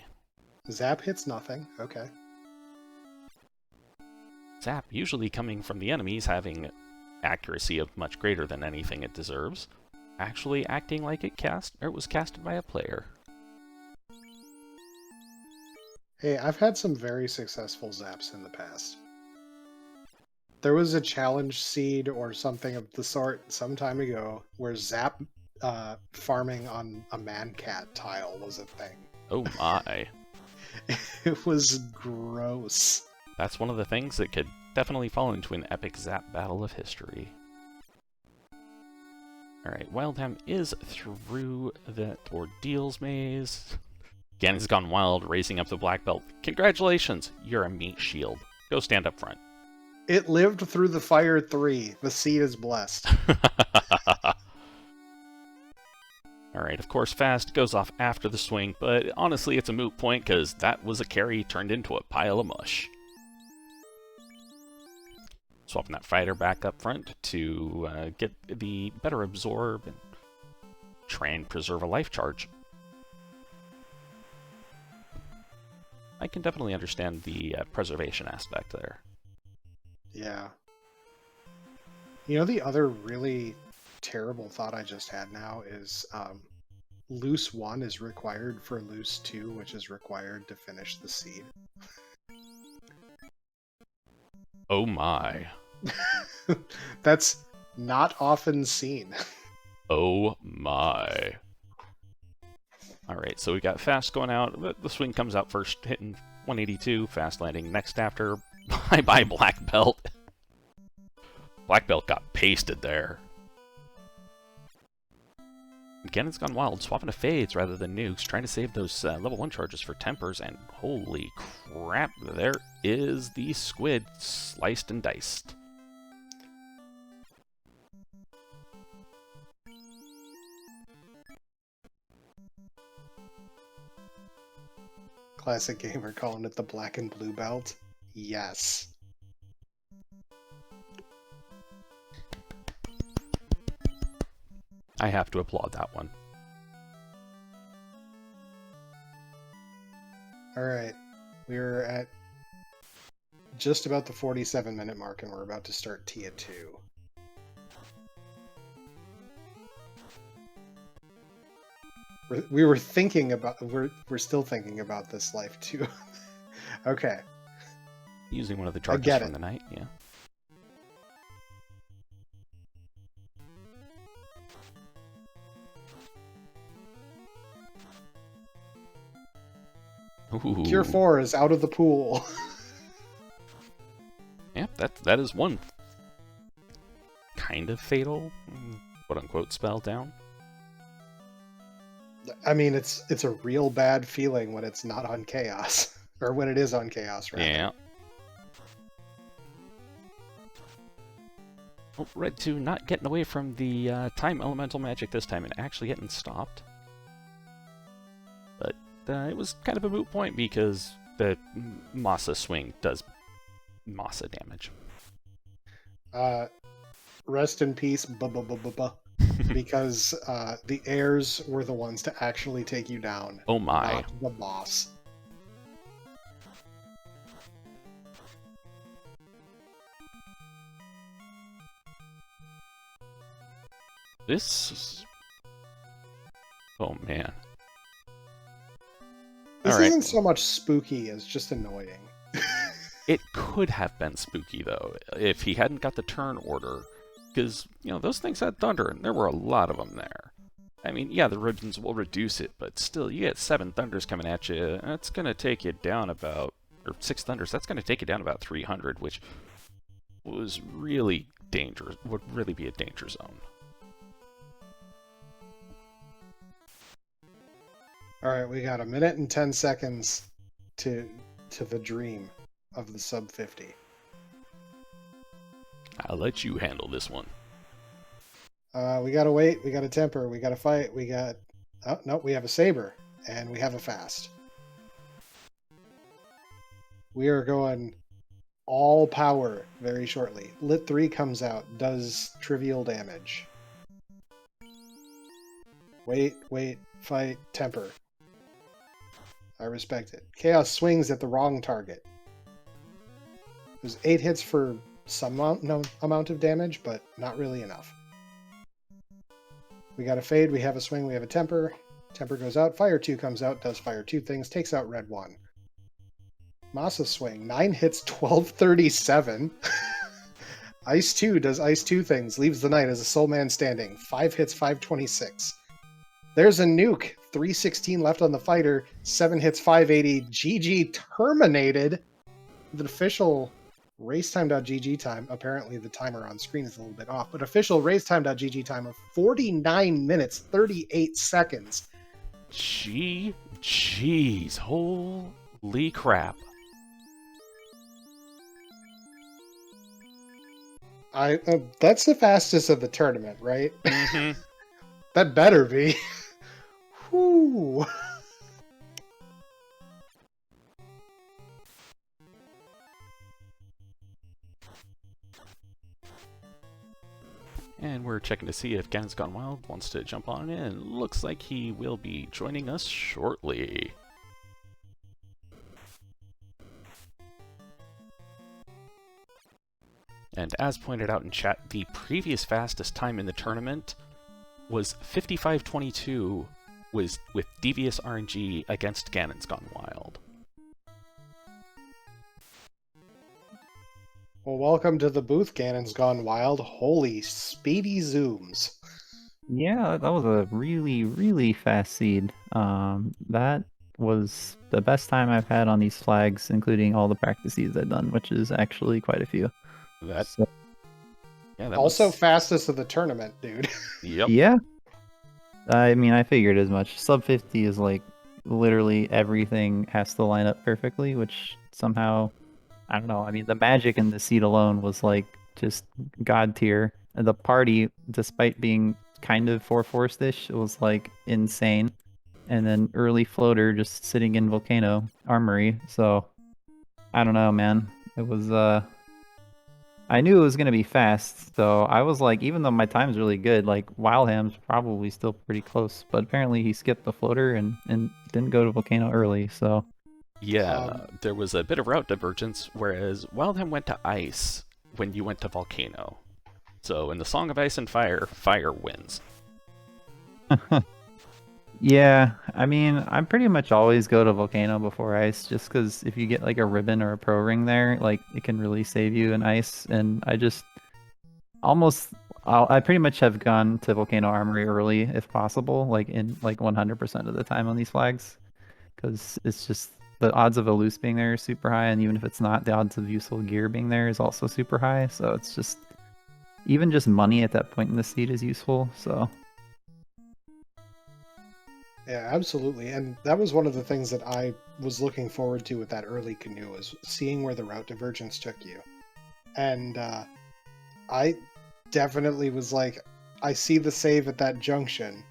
Zap hits nothing, okay. Zap, usually coming from the enemies, having accuracy of much greater than anything it deserves, actually acting like it was casted by a player. Hey, I've had some very successful zaps in the past. There was a challenge seed or something of the sort some time ago where zap farming on a man-cat tile was a thing. Oh my. It was gross. That's one of the things that could definitely fall into an epic zap battle of history. Alright, Wildham is through that Ordeals maze. GanonsGoneWild raising up the black belt. Congratulations, you're a meat shield. Go stand up front. It lived through the Fire 3. The seed is blessed. Alright, of course Fast goes off after the swing, but honestly it's a moot point because that was a carry turned into a pile of mush. Swapping that fighter back up front to get the better absorb and try and preserve a life charge. I can definitely understand the preservation aspect there. Yeah. You know, the other really terrible thought I just had now is loose 1 is required for loose 2, which is required to finish the seed. Oh my. That's not often seen. Oh my. All right, so we got fast going out. The swing comes out first, hitting 182. Fast landing next after. Bye-bye, black belt. Black belt got pasted there. Ganon's Gone Wild, swapping to fades rather than nukes, trying to save those level 1 charges for tempers, and holy crap, there is the squid sliced and diced. Classic gamer calling it the black and blue belt. Yes. I have to applaud that one. Alright. We're at just about the 47-minute mark, and we're about to start Tia 2. We were thinking about... We're still thinking about this life, too. Okay. Using one of the charges from the night, yeah. Ooh. Cure 4 is out of the pool. Yeah, that is one kind of fatal, quote-unquote, spell down. I mean, it's a real bad feeling when it's not on Chaos. Or when it is on Chaos, rather. Yeah. Oh, Red 2 not getting away from the time elemental magic this time and actually getting stopped. But it was kind of a moot point because the Masa swing does Masa damage. Rest in peace, because the heirs were the ones to actually take you down. Oh my. Not the boss. This... Oh man. This All isn't right. so much spooky as just annoying. It could have been spooky, though, if he hadn't got the turn order. Because, you know, those things had thunder, and there were a lot of them there. I mean, yeah, the ribbons will reduce it, but still, you get 7 thunders coming at you, that's going to take you down about... Or 6 thunders, that's going to take you down about 300, which was really dangerous, would really be a danger zone. Alright, we got 1 minute and 10 seconds to the dream of the sub 50. I'll let you handle this one. We gotta wait, we gotta temper, we gotta fight, we got... Oh, no, we have a saber, and we have a fast. We are going all power very shortly. Lit 3 comes out, does trivial damage. Wait, fight, temper. I respect it. Chaos swings at the wrong target. There's 8 hits for some amount of damage, but not really enough. We got a fade, we have a swing, we have a temper. Temper goes out, fire 2 comes out, does fire 2 things, takes out red 1. Masa swing, 9 hits, 1237. Ice 2 does ice 2 things, leaves the night as a sole man standing. 5 hits, 526. There's a nuke, 316 left on the fighter, 7 hits, 580. GG terminated. The official racetime.gg time, apparently the timer on screen is a little bit off, but official racetime.gg time of 49 minutes, 38 seconds. Jeez, holy crap. That's the fastest of the tournament, right? Mm-hmm. That better be. Whew. And we're checking to see if Ganon's Gone Wild wants to jump on in, and looks like he will be joining us shortly. And as pointed out in chat, the previous fastest time in the tournament was 55:22 with Devious RNG against Ganon's Gone Wild. Well, welcome to the booth, Ganon's Gone Wild. Holy speedy zooms. Yeah, that was a really, really fast seed. That was the best time I've had on these flags, including all the practice seeds I've done, which is actually quite a few. That So, yeah, that Also was fastest of the tournament, dude. yep. yeah, I mean, I figured as much. Sub 50 is like literally everything has to line up perfectly, which somehow, I don't know. I mean, the magic in the seed alone was like just god tier. And the party, despite being kind of 4 forced-ish, it was like insane. And then early floater just sitting in volcano armory. So I don't know, man. It was I knew it was gonna be fast, so I was like, even though my time's really good, like Wildham's probably still pretty close. But apparently he skipped the floater and didn't go to volcano early. So Yeah, Um, there was a bit of route divergence, whereas Wildham went to ice when you went to volcano. So in the Song of Ice and Fire, fire wins. yeah, I mean, I pretty much always go to volcano before ice, just because if you get like a ribbon or a pro ring there, like it can really save you in ice. And I just almost I pretty much have gone to Volcano Armory early if possible, like in like 100% of the time on these flags, because it's just the odds of a loose being there is super high, and even if it's not, the odds of useful gear being there is also super high. So it's just even just money at that point in the seed is useful. So yeah, absolutely. And that was one of the things that I was looking forward to with that early canoe was seeing where the route divergence took you. And I definitely was like, I see the save at that junction.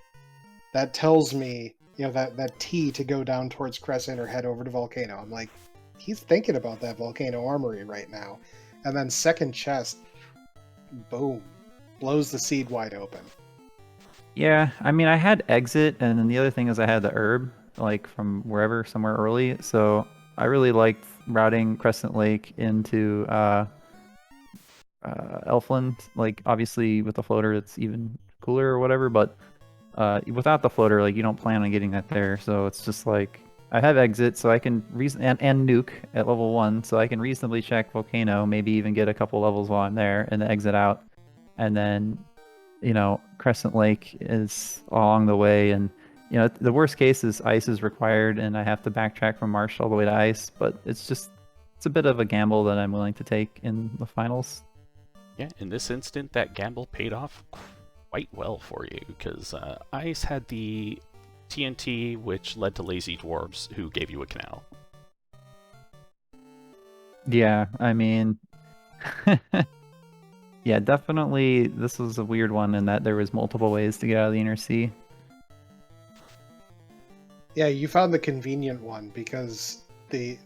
That tells me, that T to go down towards Crescent or head over to Volcano. I'm like, he's thinking about that Volcano Armory right now. And then second chest, boom, blows the seed wide open. yeah, I mean, I had exit, and then the other thing is I had the herb, like from wherever, somewhere early. So I really liked routing Crescent Lake into Elfland. Like obviously with the floater, it's even cooler or whatever. But without the floater, like you don't plan on getting that there. So it's just like I have exit, so I can reason and nuke at level 1, so I can reasonably check volcano, maybe even get a couple levels while I'm there, and then exit out, and then Crescent Lake is along the way, and the worst case is ice is required, and I have to backtrack from marsh all the way to ice. But it's a bit of a gamble that I'm willing to take in the finals. Yeah, in this instant, that gamble paid off quite well for you, because Ice had the TNT, which led to Lazy Dwarves, who gave you a canal. Yeah, I mean, yeah, definitely. This was a weird one in that there was multiple ways to get out of the inner sea. Yeah, you found the convenient one because the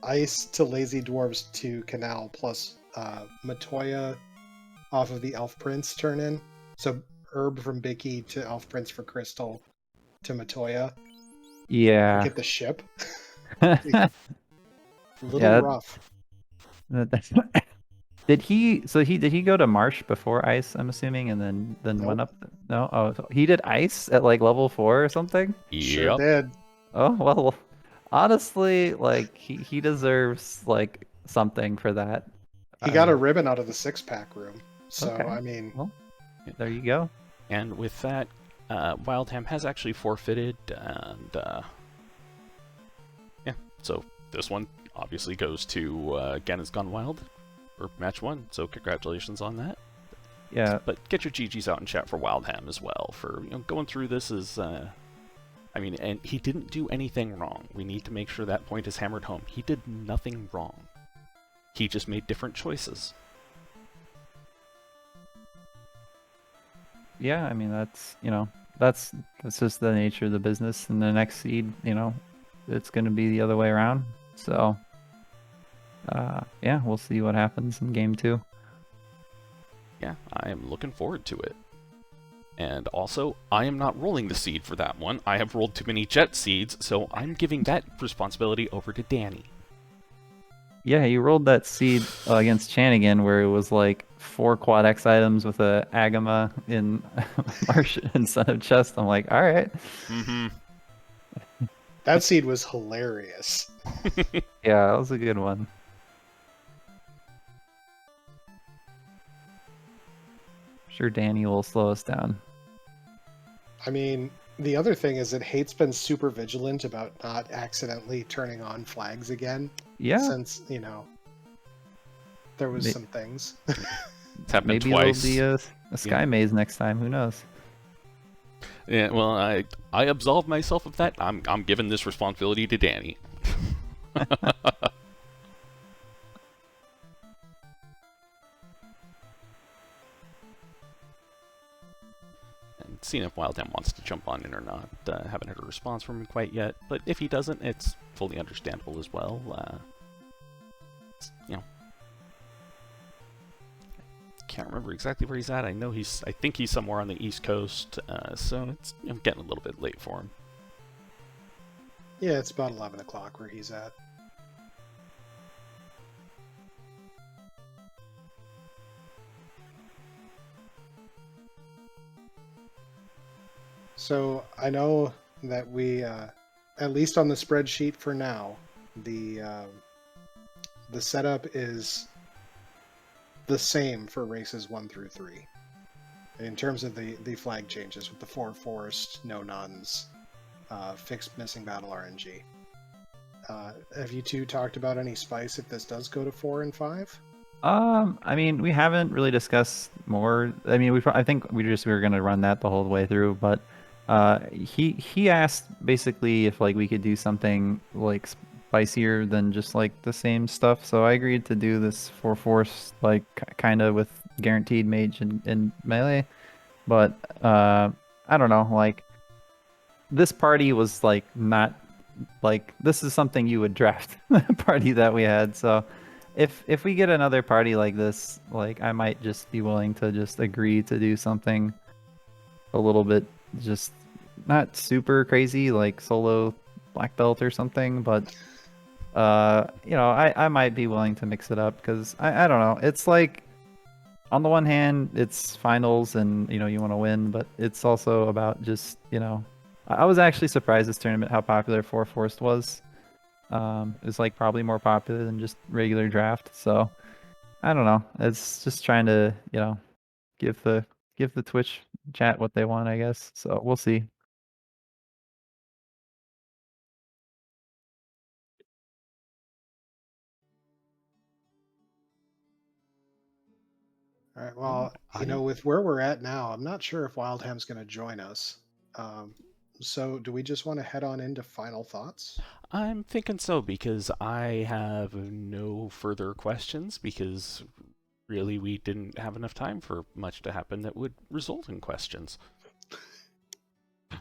ice to Lazy Dwarves to Canal plus Matoya off of the Elf Prince turn in. So Herb from Bicky to Elf Prince for Crystal to Matoya. Yeah. Get the ship. Yeah, Little rough. that's did he go to Marsh before Ice, I'm assuming, and then went Nope. up? No? Oh, so he did Ice at like level 4 or something? Sure Yep. did. Oh, well, honestly, like he deserves like something for that. He got Uh, a ribbon out of the 6-pack room. So, okay. I mean, Well, there you go. And with that, Wildham has actually forfeited, and yeah, so this one obviously goes to GanonsGoneWild for match one. So congratulations on that. Yeah. But get your GGs out in chat for Wildham as well for going through this is. I mean, and he didn't do anything wrong. We need to make sure that point is hammered home. He did nothing wrong. He just made different choices. Yeah, I mean that's just the nature of the business. And the next seed, it's gonna be the other way around. So yeah, we'll see what happens in game 2. Yeah, I am looking forward to it. And also, I am not rolling the seed for that one. I have rolled too many jet seeds, so I'm giving that responsibility over to Danny. Yeah, you rolled that seed against Chanigan where it was like 4 quad X items with a Agama in Marsh instead of chest. I'm like, all right. Mm-hmm. that seed was hilarious. Yeah, that was a good one. Sure, Danny will slow us down. I mean, the other thing is that Hate's been super vigilant about not accidentally turning on flags again, Yeah, since, there was may- some things. It's happened maybe it'll be twice. a sky maze next time. Who knows? Yeah, well, I absolve myself of that. I'm giving this responsibility to Danny. And seeing if Wildham wants to jump on in or not. Haven't heard a response from him quite yet, but if he doesn't, it's fully understandable as well. You know, can't remember exactly where he's at. I think he's somewhere on the East Coast, so it's getting a little bit late for him. Yeah, it's about 11 o'clock where he's at. So I know that we, at least on the spreadsheet for now, the setup is the same for races 1 through 3 in terms of the flag changes with the 4 forced, no nuns, fixed missing battle RNG. Have you two talked about any spice if this does go to 4 and 5? I mean, we haven't really discussed more. I mean, I think we were gonna run that the whole way through, but he asked basically if like we could do something like spicier than just like the same stuff. So I agreed to do this 4 force like kind of with guaranteed mage and melee, but I don't know, like this party was like not like this is something you would draft the party that we had. So if we get another party like this, like I might just be willing to just agree to do something a little bit just not super crazy like solo black belt or something, but I might be willing to mix it up because I don't know. It's like on the one hand, it's finals and you want to win, but it's also about just I was actually surprised this tournament how popular 4 Forced was. It's like probably more popular than just regular draft. So I don't know. It's just trying to give the Twitch chat what they want, I guess. So we'll see. All right. Well, I with where we're at now, I'm not sure if Wildham's going to join us. Um, so, do we just want to head on into final thoughts? I'm thinking so because I have no further questions because really we didn't have enough time for much to happen that would result in questions. All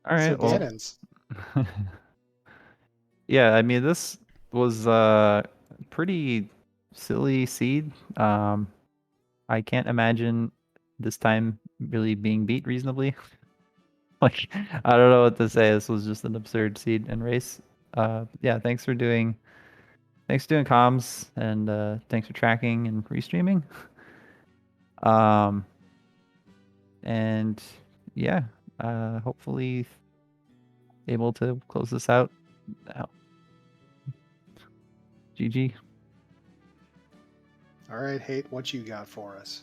So, right. Well, Ganons. yeah. I mean, this was pretty silly seed. I can't imagine this time really being beat reasonably. Like, I don't know what to say. This was just an absurd seed and race. Yeah, thanks for doing comms and thanks for tracking and restreaming. Um, and yeah, hopefully able to close this out now. GG. All right, Hate, what you got for us?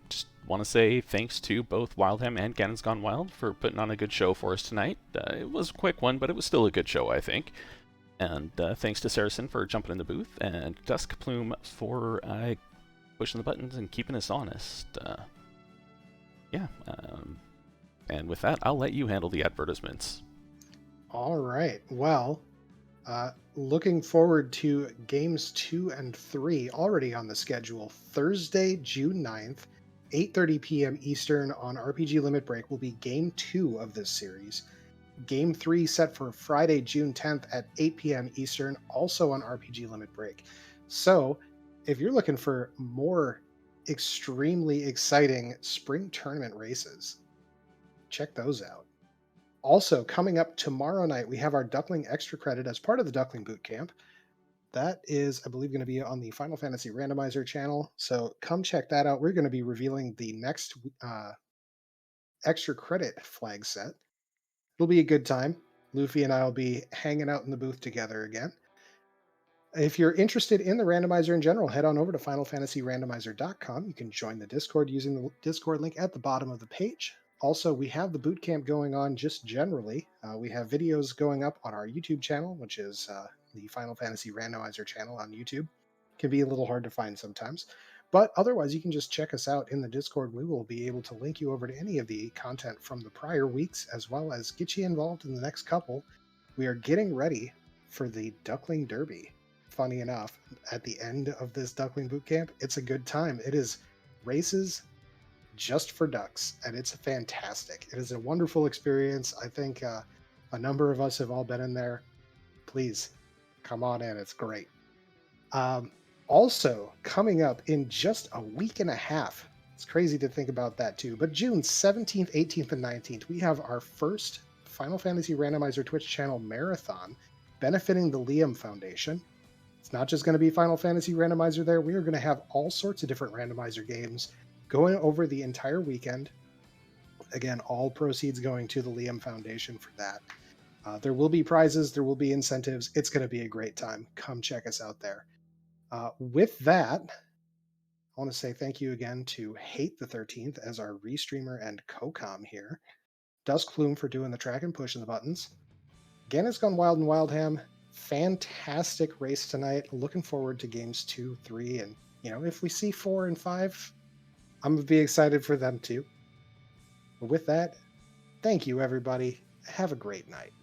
Just want to say thanks to both Wildham and GanonsGoneWild for putting on a good show for us tonight. It was a quick one, but it was still a good show, I think. And thanks to Saracen for jumping in the booth, and Dusk Plume for pushing the buttons and keeping us honest. Yeah. And with that, I'll let you handle the advertisements. All right. Well, looking forward to games 2 and 3 already on the schedule. Thursday, June 9th, 8:30 p.m. Eastern on RPG Limit Break will be game 2 of this series. Game 3 set for Friday, June 10th at 8 p.m. Eastern, also on RPG Limit Break. So, if you're looking for more extremely exciting spring tournament races, check those out. Also, coming up tomorrow night, we have our Duckling Extra Credit as part of the Duckling Boot Camp. That is, I believe, going to be on the Final Fantasy Randomizer channel. So come check that out. We're going to be revealing the next extra credit flag set. It'll be a good time. Luffy and I will be hanging out in the booth together again. If you're interested in the randomizer in general, head on over to FinalFantasyRandomizer.com. You can join the Discord using the Discord link at the bottom of the page. Also, we have the boot camp going on just generally. We have videos going up on our YouTube channel, which is the Final Fantasy Randomizer channel on YouTube. Can be a little hard to find sometimes. But otherwise, you can just check us out in the Discord. We will be able to link you over to any of the content from the prior weeks, as well as get you involved in the next couple. We are getting ready for the Duckling Derby. Funny enough, at the end of this Duckling Bootcamp, it's a good time. It is races just for ducks, and it's fantastic. It is a wonderful experience. I think a number of us have all been in there. Please come on in. It's great. Also, coming up in just a week and a half, it's crazy to think about that too, but June 17th, 18th, and 19th, we have our first Final Fantasy Randomizer Twitch channel marathon benefiting the Liam Foundation. It's not just going to be Final Fantasy Randomizer there. We are going to have all sorts of different randomizer games going over the entire weekend. Again, all proceeds going to the Liam Foundation for that. There will be prizes. There will be incentives. It's going to be a great time. Come check us out there. With that, I want to say thank you again to Hate the 13th as our restreamer and co-com here. Dusk Plume for doing the track and pushing the buttons. GanonsGoneWild and Wildham, fantastic race tonight. Looking forward to games 2, 3, and if we see 4 and 5, I'm gonna be excited for them too. But with that, thank you everybody. Have a great night.